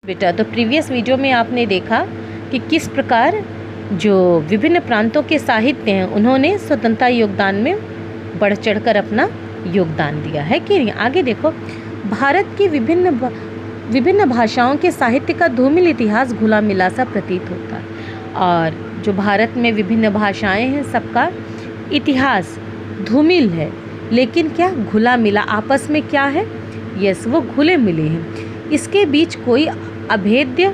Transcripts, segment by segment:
बेटा, तो previous video में आपने देखा कि किस प्रकार जो विभिन्न प्रांतों के साहित्य हैं उन्होंने स्वतंत्रता योगदान में बढ़ चढ़कर अपना योगदान दिया है कि नहीं। आगे देखो, भारत की विभिन्न भाषाओं के साहित्य का धूमिल इतिहास घुला मिला सा प्रतीत होता है। और जो भारत में विभिन्न भाषाएं हैं सबका इतिहास धूमिल है, लेकिन क्या घुला मिला आपस में क्या है, यस वो घुले मिले हैं। इसके बीच कोई अभेद्य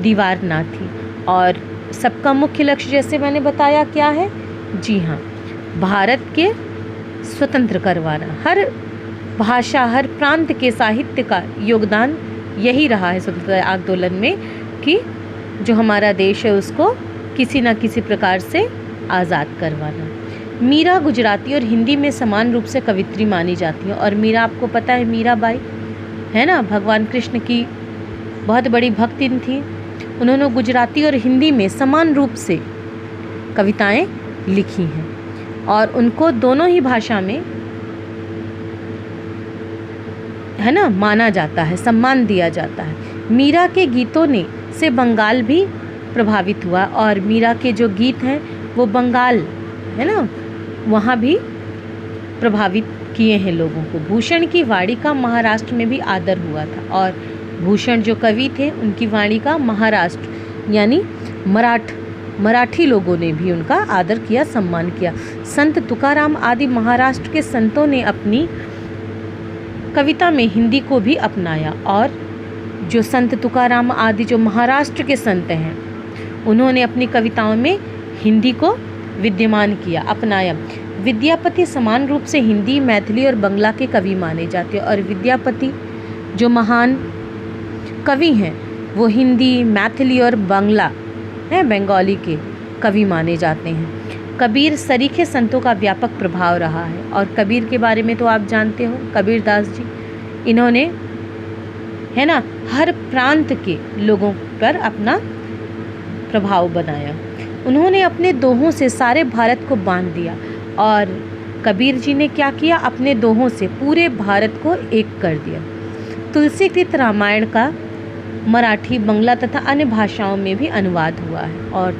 दीवार ना थी और सबका मुख्य लक्ष्य जैसे मैंने बताया क्या है, जी हाँ, भारत के स्वतंत्र करवाना। हर भाषा हर प्रांत के साहित्य का योगदान यही रहा है स्वतंत्रता आंदोलन में कि जो हमारा देश है उसको किसी न किसी प्रकार से आज़ाद करवाना। मीरा गुजराती और हिंदी में समान रूप से कवित्री मानी जाती है। और मीरा, आपको पता है मीराबाई है ना, भगवान कृष्ण की बहुत बड़ी भक्तिन थी। उन्होंने गुजराती और हिंदी में समान रूप से कविताएं लिखी हैं और उनको दोनों ही भाषा में है ना माना जाता है, सम्मान दिया जाता है। मीरा के गीतों ने से बंगाल भी प्रभावित हुआ और मीरा के जो गीत हैं वो बंगाल है ना वहाँ भी प्रभावित किए हैं लोगों को। भूषण की वाणी का महाराष्ट्र में भी आदर हुआ था और भूषण जो कवि थे उनकी वाणी का महाराष्ट्र यानी मराठी लोगों ने भी उनका आदर किया, सम्मान किया। संत तुकाराम आदि महाराष्ट्र के संतों ने अपनी कविता में हिंदी को भी अपनाया और जो संत तुकाराम आदि जो महाराष्ट्र के संत हैं उन्होंने अपनी कविताओं में हिंदी को विद्यमान किया, अपनाया। विद्यापति समान रूप से हिंदी, मैथिली और बंगला के कवि माने जाते हैं और विद्यापति जो महान कवि हैं वो हिंदी, मैथिली और बंगला है बंगाली के कवि माने जाते हैं। कबीर सरीखे संतों का व्यापक प्रभाव रहा है और कबीर के बारे में तो आप जानते हो, कबीर दास जी, इन्होंने है ना हर प्रांत के लोगों पर अपना प्रभाव बनाया। उन्होंने अपने दोहों से सारे भारत को बांध दिया और कबीर जी ने क्या किया, अपने दोहों से पूरे भारत को एक कर दिया। तुलसीकृत रामायण का मराठी, बंगला तथा अन्य भाषाओं में भी अनुवाद हुआ है और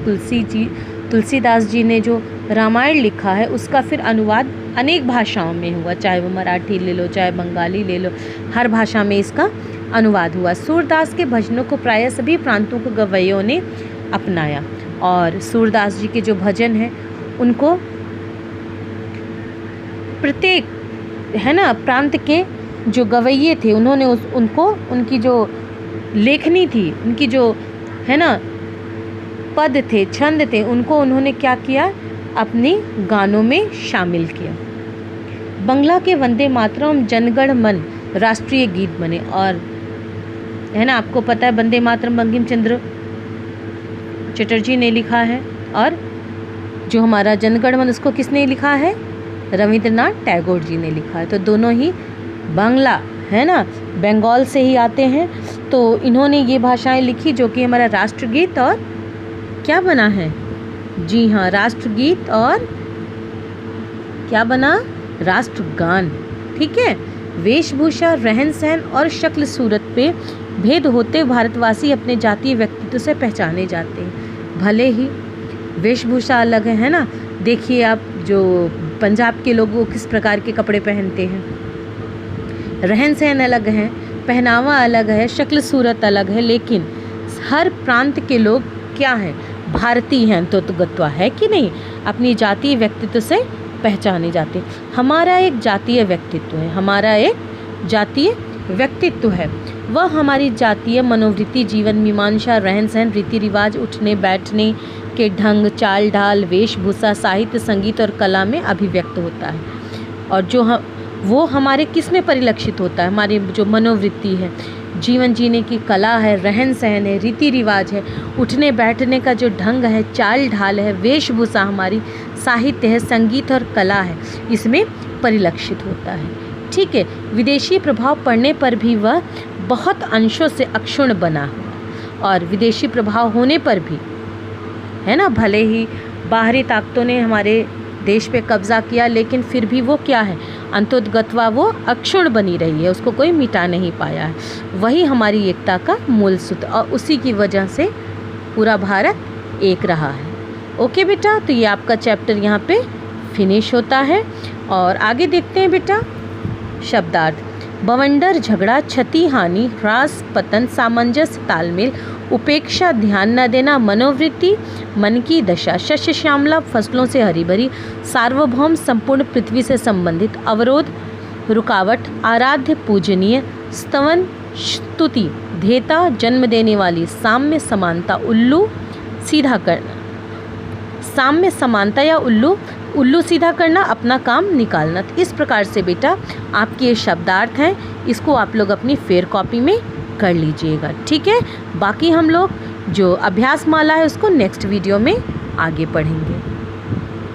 तुलसीदास जी ने जो रामायण लिखा है उसका फिर अनुवाद अनेक भाषाओं में हुआ, चाहे वो मराठी ले लो, चाहे बंगाली ले लो, हर भाषा में इसका अनुवाद हुआ। सूरदास के भजनों को प्रायः सभी प्रांतों के गवैयों ने अपनाया और सूरदास जी के जो भजन हैं उनको प्रत्येक है ना प्रांत के जो गवैये थे उन्होंने उनको उनकी जो लेखनी थी, उनकी जो है ना पद थे, छंद थे, उनको उन्होंने क्या किया, अपने गानों में शामिल किया। बंगला के वंदे मातरम जनगण मन राष्ट्रीय गीत बने और है ना आपको पता है वंदे मातरम बंकिम चंद्र चटर्जी ने लिखा है और जो हमारा जनगण मन उसको किसने लिखा है, रविंद्रनाथ टैगोर जी ने लिखा है। तो दोनों ही बांग्ला है ना बंगाल से ही आते हैं। तो इन्होंने ये भाषाएं लिखी जो कि हमारा राष्ट्रगीत और क्या बना है, जी हाँ, राष्ट्रगीत और क्या बना, राष्ट्रगान। ठीक है, वेशभूषा, रहन सहन और शक्ल सूरत पे भेद होते भारतवासी अपने जातीय व्यक्तित्व से पहचाने जाते हैं। भले ही वेशभूषा अलग है ना, देखिए आप जो पंजाब के लोग वो किस प्रकार के कपड़े पहनते हैं, रहन सहन अलग है, पहनावा अलग है, शक्ल सूरत अलग है, लेकिन हर प्रांत के लोग क्या हैं, भारतीय हैं, तो गत्वा है कि नहीं, अपनी जातीय व्यक्तित्व से पहचाने जाते हैं। हमारा एक जातीय व्यक्तित्व है, हमारा एक जातीय व्यक्तित्व है, वह हमारी जातीय मनोवृत्ति, जीवन मीमांसा, रहन सहन, रीति रिवाज, उठने बैठने के ढंग, चाल ढाल, वेशभूषा, साहित्य, संगीत और कला में अभिव्यक्त होता है। और जो वो हमारे किस में परिलक्षित होता है, हमारी जो मनोवृत्ति है, जीवन जीने की कला है, रहन सहन है, रीति रिवाज है, उठने बैठने का जो ढंग है, चाल ढाल है, वेशभूषा हमारी, साहित्य है, संगीत और कला है, इसमें परिलक्षित होता है। ठीक है, विदेशी प्रभाव पड़ने पर भी वह बहुत अंशों से अक्षुण्ण बना हुआ और विदेशी प्रभाव होने पर भी है ना, भले ही बाहरी ताकतों ने हमारे देश पे कब्ज़ा किया, लेकिन फिर भी वो क्या है, अंतोदगत्वा वो अक्षुण्ण बनी रही है, उसको कोई मिटा नहीं पाया है। वही हमारी एकता का मूल सूत्र, और उसी की वजह से पूरा भारत एक रहा है। ओके बेटा, तो ये आपका चैप्टर यहाँ पे फिनिश होता है। और आगे देखते हैं बेटा शब्दार्थ। बवंडर, झगड़ा, क्षति, हानि, ह्रास, पतन, सामंजस्य, तालमेल, उपेक्षा, ध्यान न देना, मनोवृत्ति, मन की दशा, शस्य श्यामला, फसलों से हरी भरी, सार्वभौम, संपूर्ण पृथ्वी से संबंधित, अवरोध, रुकावट, आराध्य, पूजनीय, स्तवन, स्तुति, धेता, जन्म देने वाली, साम्य, समानता, उल्लू, सीधा करना, साम्य, समानता या उल्लू सीधा करना, अपना काम निकालना। तो इस प्रकार से बेटा आपके ये शब्दार्थ हैं, इसको आप लोग अपनी फेयर कॉपी में कर लीजिएगा, ठीक है। बाकी हम लोग जो अभ्यास माला है उसको नेक्स्ट वीडियो में आगे पढ़ेंगे।